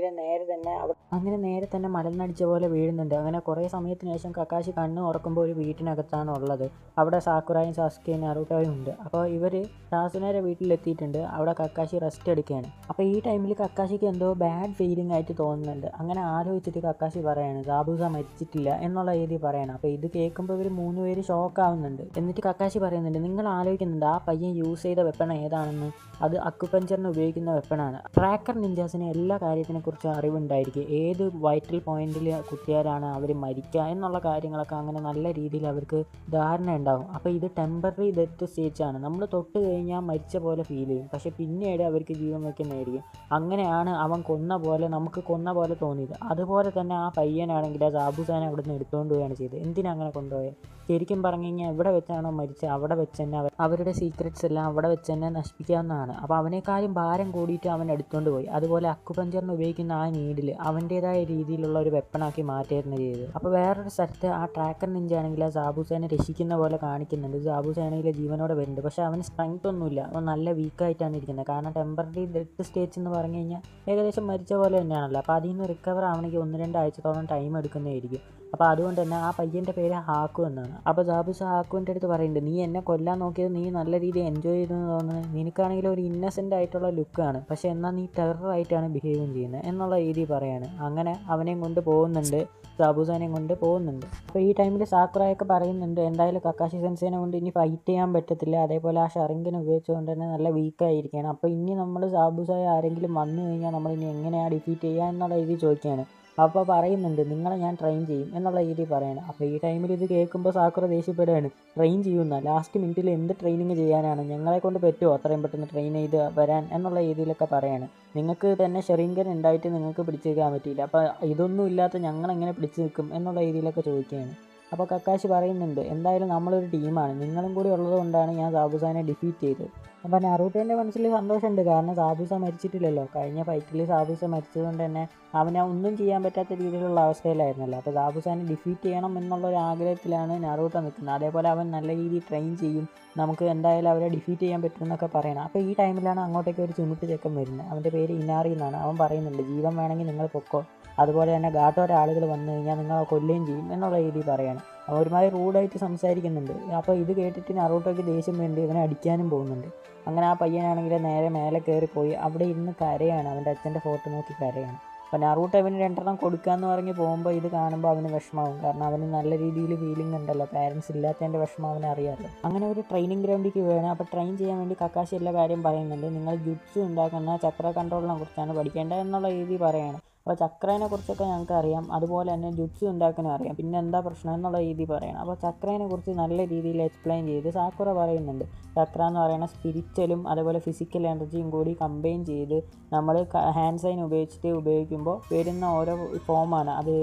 ആണെങ്കിൽ നേരെ തന്നെ മലന്നടിച്ച പോലെ വീഴുന്നുണ്ട്. അങ്ങനെ കുറേ സമയത്തിന് ശേഷം കക്കാശി കണ്ണ് തുറക്കുമ്പോൾ ഒരു വീട്ടിനകത്താണ് ഉള്ളത്. അവിടെ സാക്കുറയും സാസ്കയും നറൂട്ടോയും ഉണ്ട്. അപ്പോൾ ഇവർ സാസുനേരെ വീട്ടിലെത്തിയിട്ടുണ്ട്. അവിടെ കക്കാശി റെസ്റ്റ് എടുക്കുകയാണ്. അപ്പോൾ ഈ ടൈമിൽ കക്കാശിക്ക് എന്തോ ബാഡ് ഫീലിംഗ് ആയിട്ട് തോന്നുന്നുണ്ട്. അങ്ങനെ ആലോചിച്ചിട്ട് കക്കാശി പറയാണ് സാബൂസ മരിച്ചിട്ടില്ല എന്നുള്ള രീതി പറയണം. അപ്പോൾ ഇത് കേൾക്കുമ്പോൾ ഇവർ 3 പേര് ഷോക്കാവുന്നുണ്ട്. എന്നിട്ട് കക്കാശി പറയുന്നുണ്ട്, നിങ്ങൾ ആലോചിക്കുന്നുണ്ട് ആ പയ്യൻ യൂസ് ചെയ്ത വെപ്പൺ ഏതാണെന്ന്? അത് അക്യുപഞ്ചറിന് ഉപയോഗിക്കുന്ന വെപ്പണാണ്. ട്രാക്കർ നിഞ്ചാസിന് എല്ലാ കാര്യത്തിനെക്കുറിച്ചും അറിവുണ്ടായിരിക്കും. ഏത് വൈറ്റൽ പോയിന്റിൽ കുത്തിയാലാണ് അവർ മരിക്കുക എന്നുള്ള കാര്യങ്ങളൊക്കെ അങ്ങനെ നല്ല രീതിയിൽ അവർക്ക് ധാരണ ഉണ്ടാകും. അപ്പോൾ ഇത് ടെമ്പററി ഡെത്ത് സ്റ്റേജാണ്. നമ്മൾ തൊട്ട് കഴിഞ്ഞാൽ മരിച്ച പോലെ ഫീൽ ചെയ്യും, പക്ഷെ പിന്നീട് അവർക്ക് ജീവൻ വയ്ക്കുന്നതായിരിക്കും. അങ്ങനെയാണ് അവൻ നമുക്ക് കൊന്ന പോലെ തോന്നിയത്. അതുപോലെ തന്നെ ആ പയ്യനാണെങ്കിൽ ആ സാബുസാനെ അവിടെ നിന്ന് എടുത്തുകൊണ്ട് പോവുകയാണ് ചെയ്തത്. എന്തിനാ അങ്ങനെ കൊണ്ടുപോയത്? ശരിക്കും പറഞ്ഞു കഴിഞ്ഞാൽ എവിടെ വെച്ചാണോ മരിച്ചത് അവിടെ വെച്ച് തന്നെ അവരുടെ സീക്രറ്റ്സ് എല്ലാം അവിടെ വെച്ച് തന്നെ നശിപ്പിക്കാവുന്നതാണ്. അപ്പോൾ അവനേക്കാളും ഭാരം കൂടിയിട്ട് അവൻ എടുത്തുകൊണ്ട് പോയി. അതുപോലെ അക്യുപഞ്ചറിന് ഉപയോഗിക്കുന്ന ആ നീഡിൽ അവൻ്റേതായ രീതിയിലുള്ള ഒരു വെപ്പണാക്കി മാറ്റുകയായിരുന്നു ചെയ്തത്. അപ്പോൾ വേറൊരു സ്ഥലത്ത് ആ ട്രാക്കർ നിഞ്ചാണെങ്കിൽ ആ സാബുസേനെ രക്ഷിക്കുന്ന പോലെ കാണിക്കുന്നുണ്ട്. സാബുസേനയിൽ ജീവനോടെ വരുന്നുണ്ട്, പക്ഷേ അവന് സ്ട്രെങ്ത് ഒന്നുമില്ല. അവൻ നല്ല വീക്കായിട്ടാണ് ഇരിക്കുന്നത്. കാരണം ടെമ്പററി ഡെത്ത് സ്റ്റേജ് എന്ന് പറഞ്ഞു കഴിഞ്ഞാൽ ഏകദേശം മരിച്ച പോലെ തന്നെയാണല്ലോ. അപ്പോൾ അതിൽ നിന്ന് റിക്കവർ ആവണമെങ്കിൽ 1-2 ആഴ്ചത്തോളം ടൈം എടുക്കുന്നതായിരിക്കും. അപ്പോൾ അതുകൊണ്ട് തന്നെ ആ പയ്യൻ്റെ പേര് ഹാക്കു എന്നാണ്. അപ്പോൾ സാബുസ ഹാക്കുവിൻ്റെ അടുത്ത് പറയുന്നുണ്ട്, നീ എന്നെ കൊല്ലാൻ നോക്കിയത് നീ നല്ല രീതിയിൽ എൻജോയ് ചെയ്തെന്ന് തോന്നുന്നത്. നിനക്കാണെങ്കിൽ ഒരു ഇന്നസെൻ്റ് ആയിട്ടുള്ള ലുക്കാണ്, പക്ഷേ എന്നാൽ നീ ടെററായിട്ടാണ് ബിഹേവ് ചെയ്യുന്നത് എന്നുള്ള രീതി പറയാണ്. അങ്ങനെ അവനെയും കൊണ്ട് പോകുന്നുണ്ട്, സാബുസാനെയും കൊണ്ട് പോകുന്നുണ്ട്. അപ്പോൾ ഈ ടൈമിൽ സാക്കുറയൊക്കെ പറയുന്നുണ്ട്, എന്തായാലും കക്കാശി സെൻസേനെ കൊണ്ട് ഇനി ഫൈറ്റ് ചെയ്യാൻ പറ്റത്തില്ല. അതേപോലെ ആ ഷറിങ്കിനെ ഉപയോഗിച്ചുകൊണ്ട് തന്നെ നല്ല വീക്കായിരിക്കുകയാണ്. അപ്പോൾ ഇനി നമ്മൾ സാബുസായ ആരെങ്കിലും വന്നു കഴിഞ്ഞാൽ നമ്മൾ ഇനി എങ്ങനെയാണ് ഡിഫീറ്റ് ചെയ്യുക എന്നുള്ള രീതി ചോദിക്കുകയാണ്. അപ്പോൾ പറയുന്നുണ്ട്, നിങ്ങളെ ഞാൻ ട്രെയിൻ ചെയ്യും എന്നുള്ള രീതി പറയണം. അപ്പോൾ ഈ ടൈമിൽ ഇത് കേൾക്കുമ്പോൾ സാക്കുറ ദേഷ്യപ്പെടുകയാണ്. ട്രെയിൻ ചെയ്യുന്ന ലാസ്റ്റ് മിനിറ്റിൽ എന്ത് ട്രെയിനിങ് ചെയ്യാനാണ്? ഞങ്ങളെ കൊണ്ട് പറ്റുമോ അത്രയും പെട്ടെന്ന് ട്രെയിൻ ചെയ്ത് വരാൻ എന്നുള്ള രീതിയിലൊക്കെ പറയാണ്. നിങ്ങൾക്ക് തന്നെ ഷെറിങ്കൻ ഉണ്ടായിട്ട് നിങ്ങൾക്ക് പിടിച്ചു നിൽക്കാൻ പറ്റിയില്ല, അപ്പോൾ ഇതൊന്നും ഇല്ലാത്ത ഞങ്ങളെങ്ങനെ പിടിച്ചു നിൽക്കും എന്നുള്ള രീതിയിലൊക്കെ ചോദിക്കുകയാണ്. അപ്പോൾ കക്കാശി പറയുന്നുണ്ട്, എന്തായാലും നമ്മളൊരു ടീമാണ്, നിങ്ങളും കൂടി ഉള്ളത് കൊണ്ടാണ് ഞാൻ സാബുസാനെ ഡിഫീറ്റ് ചെയ്തത്. അപ്പോൾ നറൂട്ടോൻ്റെ മനസ്സിൽ സന്തോഷമുണ്ട്, കാരണം സാബുസ മരിച്ചിട്ടില്ലല്ലോ. കഴിഞ്ഞ ഫൈറ്റിൽ സാബുസ മരിച്ചതുകൊണ്ട് തന്നെ അവനെ ഒന്നും ചെയ്യാൻ പറ്റാത്ത രീതിയിലുള്ള അവസ്ഥയിലായിരുന്നല്ലോ. അപ്പോൾ സാബുസാനെ ഡിഫീറ്റ് ചെയ്യണം എന്നുള്ളൊരു ആഗ്രഹത്തിലാണ് നറൂട്ടോ നിൽക്കുന്നത്. അതേപോലെ അവൻ നല്ല രീതിയിൽ ട്രെയിൻ ചെയ്യും, നമുക്ക് എന്തായാലും അവരെ ഡിഫീറ്റ് ചെയ്യാൻ പറ്റുമെന്നൊക്കെ പറയണം. അപ്പോൾ ഈ ടൈമിലാണ് അങ്ങോട്ടേക്ക് ഒരു ചുമട്ട് ചെക്കൻ വരുന്നത്. അവൻ്റെ പേര് ഇനാറി എന്നാണ്. അവൻ പറയുന്നുണ്ട്, ജീവൻ വേണമെങ്കിൽ നിങ്ങൾ പൊക്കോ, അതുപോലെ തന്നെ ഗാട്ടോരെ ആളുകൾ വന്നു കഴിഞ്ഞാൽ നിങ്ങളെ കൊല്ലുകയും ചെയ്യും എന്നുള്ള രീതിയിൽ പറയാണ്. ഒരുമാതിരി റൂഡായിട്ട് സംസാരിക്കുന്നുണ്ട്. അപ്പോൾ ഇത് കേട്ടിട്ട് നറൂട്ടോയ്ക്ക് ദേഷ്യം വേണ്ടി ഇവനെ അടിക്കാനും പോകുന്നുണ്ട്. അങ്ങനെ ആ പയ്യനാണെങ്കിൽ നേരെ മേലെ കയറിപ്പോയി അവിടെ ഇരുന്ന് കരയാണ്. അവൻ്റെ അച്ഛൻ്റെ ഫോട്ടോ നോക്കി കരയാണ്. അപ്പോൾ നറൂട്ടോ അവന് 2 കൊടുക്കാമെന്ന് പറഞ്ഞ് പോകുമ്പോൾ ഇത് കാണുമ്പോൾ അവന് വിഷമാവും. കാരണം അവന് നല്ല രീതിയിൽ ഫീലിംഗ് ഉണ്ടല്ലോ, പാരൻസ് ഇല്ലാത്തതിൻ്റെ വിഷമം അവനെ അറിയാമല്ലോ. അങ്ങനെ ഒരു ട്രെയിനിങ് ഗ്രൗണ്ടിലേക്ക് വേണം. അപ്പോൾ ട്രെയിൻ ചെയ്യാൻ വേണ്ടി കക്കാശി എല്ലാ കാര്യം പറയുന്നുണ്ട്. നിങ്ങൾ ജുട്സു ഉണ്ടാക്കുന്ന ചക്ര കൺട്രോളിനെ കുറിച്ചാണ് പഠിക്കേണ്ടത് എന്നുള്ള രീതി പറയുകയാണ്. അപ്പോൾ ചക്രേനെ കുറിച്ചൊക്കെ ഞങ്ങൾക്ക് അറിയാം, അതുപോലെ തന്നെ ജുട്സു ഉണ്ടാക്കാനും അറിയാം, പിന്നെ എന്താ പ്രശ്നം എന്നുള്ള രീതി പറയണം. അപ്പോൾ ചക്രേനെ കുറിച്ച് നല്ല രീതിയിൽ എക്സ്പ്ലെയിൻ ചെയ്ത് സാക്കുറ പറയുന്നുണ്ട്, ചക്ര എന്ന് പറയുന്ന സ്പിരിച്വലും അതുപോലെ ഫിസിക്കൽ എനർജിയും കൂടി കമ്പൈൻ ചെയ്ത് നമ്മൾ ഹാൻഡ് സൈൻ ഉപയോഗിക്കുമ്പോൾ വരുന്ന ഓരോ ഫോമാണ്. അത്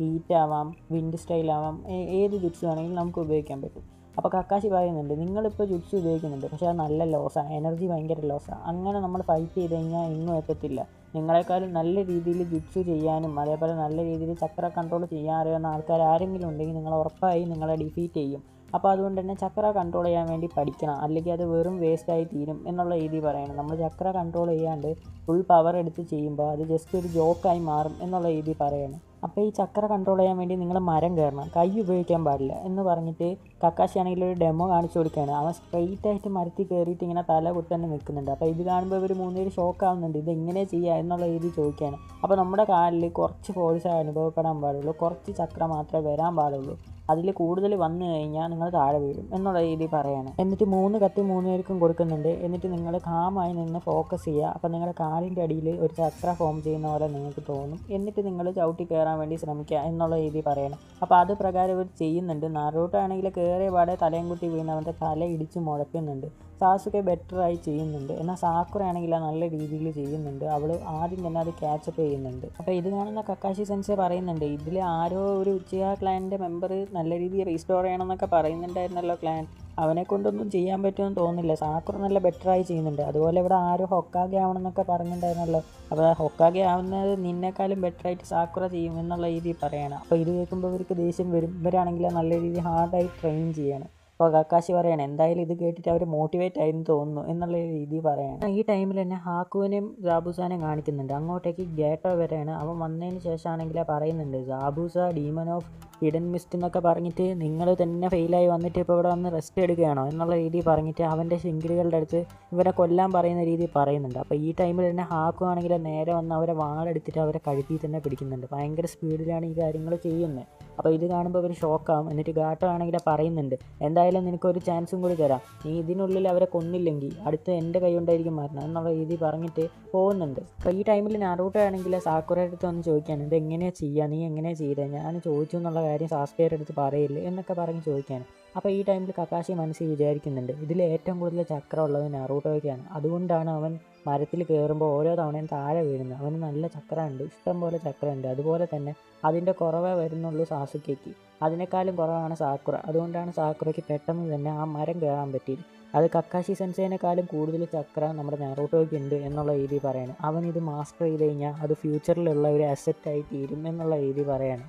ഹീറ്റ് ആവാം, വിൻഡ് സ്റ്റൈൽ ആവാം, ഏത് ജുട്സു ആണെങ്കിലും നമുക്ക് ഉപയോഗിക്കാൻ പറ്റും. അപ്പോൾ കക്കാശി പറയുന്നുണ്ട്, നിങ്ങളിപ്പോൾ ജുട്സു ഉപയോഗിക്കുന്നുണ്ട്, പക്ഷേ അത് നല്ല ലോസാണ്, എനർജി ഭയങ്കര ലോസാണ്. അങ്ങനെ നമ്മൾ ഫൈറ്റ് ചെയ്ത് കഴിഞ്ഞാൽ എങ്ങും എത്തത്തില്ല. നിങ്ങളെക്കാളും നല്ല രീതിയിൽ ജുട്സു ചെയ്യാനും അതേപോലെ നല്ല രീതിയിൽ ചക്ര കൺട്രോൾ ചെയ്യാൻ അറിയാവുന്ന ആൾക്കാർ ആരെങ്കിലും ഉണ്ടെങ്കിൽ നിങ്ങൾ ഉറപ്പായി നിങ്ങളെ ഡിഫീറ്റ് ചെയ്യും. അപ്പോൾ അതുകൊണ്ട് തന്നെ ചക്ര കൺട്രോൾ ചെയ്യാൻ വേണ്ടി പഠിക്കണം, അല്ലെങ്കിൽ അത് വെറും വേസ്റ്റായി തീരും എന്നുള്ള രീതി പറയണം. നമ്മൾ ചക്ര കൺട്രോൾ ചെയ്യാണ്ട് ഫുൾ പവർ എടുത്ത് ചെയ്യുമ്പോൾ അത് ജസ്റ്റ് ഒരു ജോക്കായി മാറും എന്നുള്ള രീതി പറയണം. അപ്പോൾ ഈ ചക്ര കൺട്രോൾ ചെയ്യാൻ വേണ്ടി നിങ്ങൾ മരം കയറണം, കൈ ഉപയോഗിക്കാൻ പാടില്ല എന്ന് പറഞ്ഞിട്ട് കക്കാശി ആണെങ്കിൽ ഒരു ഡെമോ കാണിച്ചു കൊടുക്കുകയാണ്. അവൻ സ്ട്രെയിറ്റ് ആയിട്ട് മരത്തിൽ കയറിയിട്ട് ഇങ്ങനെ തല കുത്തന്നെ നിൽക്കുന്നുണ്ട്. അപ്പോൾ ഇത് കാണുമ്പോൾ ഇവർ 3 പേര് ഷോക്കാവുന്നുണ്ട്, ഇതെങ്ങനെ ചെയ്യുക എന്നുള്ള രീതി ചോദിക്കുകയാണ്. അപ്പോൾ നമ്മുടെ കാലിൽ കുറച്ച് ഫോഴ്സ് അനുഭവപ്പെടാൻ പാടുള്ളൂ, കുറച്ച് ചക്ര മാത്രമേ വരാൻ പാടുള്ളൂ, അതിൽ കൂടുതൽ വന്നു കഴിഞ്ഞാൽ നിങ്ങൾ താഴെ വീഴും എന്നുള്ള രീതി പറയാണ്. എന്നിട്ട് 3 കത്തി 3 പേർക്കും കൊടുക്കുന്നുണ്ട്. എന്നിട്ട് നിങ്ങൾ കാമായി നിന്ന് ഫോക്കസ് ചെയ്യുക. അപ്പോൾ നിങ്ങളുടെ കാലിൻ്റെ അടിയിൽ ഒരു ചക്ര ഫോം ചെയ്യുന്ന പോലെ നിങ്ങൾക്ക് തോന്നും. എന്നിട്ട് നിങ്ങൾ ചവിട്ടി കയറാൻ വേണ്ടി ശ്രമിക്കുക എന്നുള്ള രീതി പറയണം. അപ്പോൾ അത് പ്രകാരം ഇവർ ചെയ്യുന്നുണ്ട്. നറൂട്ടോ ആണെങ്കിൽ കയറിയ പാടെ തലയും കുത്തി വീണ് അവൻ്റെ തല ഇടിച്ച് മുഴക്കുന്നുണ്ട്. സാസുക്കെ ബെറ്ററായി ചെയ്യുന്നുണ്ട്. എന്നാൽ സാക്കുറ ആണെങ്കിൽ നല്ല രീതിയിൽ ചെയ്യുന്നുണ്ട്. അവൾ ആദ്യം തന്നെ അത് ക്യാച്ചപ്പ് ചെയ്യുന്നുണ്ട്. അപ്പോൾ ഇത് കാണുന്ന കക്കാശി സെൻസെ പറയുന്നുണ്ട്, ഇതിൽ ആരോ ഒരു ഉച്ചിഹ ക്ലാനിൻ്റെ മെമ്പർ നല്ല രീതിയിൽ റീസ്റ്റോർ ചെയ്യണമെന്നൊക്കെ പറയുന്നുണ്ടായിരുന്നല്ലോ ക്ലാൻ, അവനെ കൊണ്ടൊന്നും ചെയ്യാൻ പറ്റുമെന്ന് തോന്നുന്നില്ല. സാക്കുറ നല്ല ബെറ്ററായി ചെയ്യുന്നുണ്ട്. അതുപോലെ ഇവിടെ ആരോ ഹൊക്കാഗെ ആവണമെന്നൊക്കെ പറഞ്ഞിട്ടുണ്ടായിരുന്നല്ലോ, അപ്പോൾ ഹൊക്കാഗെ ആവുന്നത് നിന്നെക്കാളും ബെറ്ററായിട്ട് സാക്കുറ ചെയ്യും എന്നുള്ള രീതിയിൽ പറയണം. അപ്പോൾ ഇത് കേൾക്കുമ്പോൾ ഇവർക്ക് ദേഷ്യം വരും. ഇവരാണെങ്കിൽ നല്ല രീതിയിൽ ഹാർഡായി ട്രെയിൻ ചെയ്യണം. അപ്പോൾ കക്കാശി പറയാണ് എന്തായാലും ഇത് കേട്ടിട്ട് അവർ മോട്ടിവേറ്റ് ആയെന്ന് തോന്നുന്നു എന്നുള്ള രീതി പറയാണ്. ഈ ടൈമിൽ തന്നെ ഹാക്കുവിനെയും സാബൂസാനെയും കാണിക്കുന്നുണ്ട്. അങ്ങോട്ടേക്ക് ഗേട്ടോ വരെയാണ്. അവൻ വന്നതിന് ശേഷമാണെങ്കിൽ പറയുന്നുണ്ട് സാബൂസ ഡീമൺ ഓഫ് ഹിഡൻ മിസ്റ്റ് എന്നൊക്കെ പറഞ്ഞിട്ട് നിങ്ങൾ തന്നെ ഫെയിലായി വന്നിട്ട് ഇപ്പോൾ ഇവിടെ വന്ന് റെസ്റ്റ് എടുക്കുകയാണോ എന്നുള്ള രീതി പറഞ്ഞിട്ട് അവൻ്റെ ശിങ്കിടികളുടെ അടുത്ത് ഇവരെ കൊല്ലാൻ പറയുന്ന രീതി പറയുന്നുണ്ട്. അപ്പോൾ ഈ ടൈമിൽ തന്നെ ഹാക്കു ആണെങ്കിൽ നേരെ വന്ന് അവരെ വാളെടുത്തിട്ട് അവരെ കഴുത്തിൽ തന്നെ പിടിക്കുന്നുണ്ട്. ഭയങ്കര സ്പീഡിലാണ് ഈ കാര്യങ്ങൾ ചെയ്യുന്നത്. അപ്പോൾ ഇത് കാണുമ്പോൾ അവർ ഷോക്കാവും. എന്നിട്ട് ഗാട്ടോ ആണെങ്കിൽ പറയുന്നുണ്ട് എന്തായാലും നിനക്കൊരു ചാൻസും കൂടി തരാം, നീ ഇതിനുള്ളിൽ അവരെ കൊന്നില്ലെങ്കിൽ അടുത്ത് എൻ്റെ കൈ കൊണ്ടായിരിക്കും മരണം എന്നുള്ള രീതി പറഞ്ഞിട്ട് പോകുന്നുണ്ട്. അപ്പോൾ ഈ ടൈമിൽ നാറൂട്ടോ ആണെങ്കിൽ സാക്കുറയുടെ അടുത്ത് വന്ന് ചോദിക്കാൻ ഇത് എങ്ങനെയാണ് ചെയ്യുക, നീ എങ്ങനെയാണ് ചെയ്തത്, ഞാൻ ചോദിച്ചു എന്നുള്ള കാര്യം സാസ്കയുടെ അടുത്ത് പറയില്ലേ എന്നൊക്കെ പറഞ്ഞ് ചോദിക്കാൻ. അപ്പോൾ ഈ ടൈമിൽ കക്കാശി മനസ്സിൽ വിചാരിക്കുന്നുണ്ട് ഇതിൽ ഏറ്റവും കൂടുതൽ ചക്രം ഉള്ളത് നാറൂട്ടോയ്ക്കാണ്, അതുകൊണ്ടാണ് അവൻ മരത്തിൽ കയറുമ്പോൾ ഓരോ തവണയും താഴെ വീഴുന്നത്. അവന് നല്ല ചക്രമുണ്ട്, ഇഷ്ടം പോലെ ചക്രമുണ്ട്. അതുപോലെ തന്നെ അതിൻ്റെ കുറവേ വരുന്നുള്ളൂ സാസുക്കയ്ക്ക്, അതിനേക്കാളും കുറവാണ് സാക്കുറ. അതുകൊണ്ടാണ് സാക്കുറയ്ക്ക് പെട്ടെന്ന് തന്നെ ആ മരം കയറാൻ പറ്റിയത്. അത് കക്കാശി സെൻസേനേക്കാളും കൂടുതൽ ചക്ര നമ്മുടെ നാറൂട്ടോയ്ക്ക് ഉണ്ട് എന്നുള്ള രീതി പറയാണ്. അവൻ ഇത് മാസ്റ്റർ ചെയ്ത് കഴിഞ്ഞാൽ അത് ഫ്യൂച്ചറിലുള്ള ഒരു അസറ്റായി തീരും എന്നുള്ള രീതി പറയാണ്.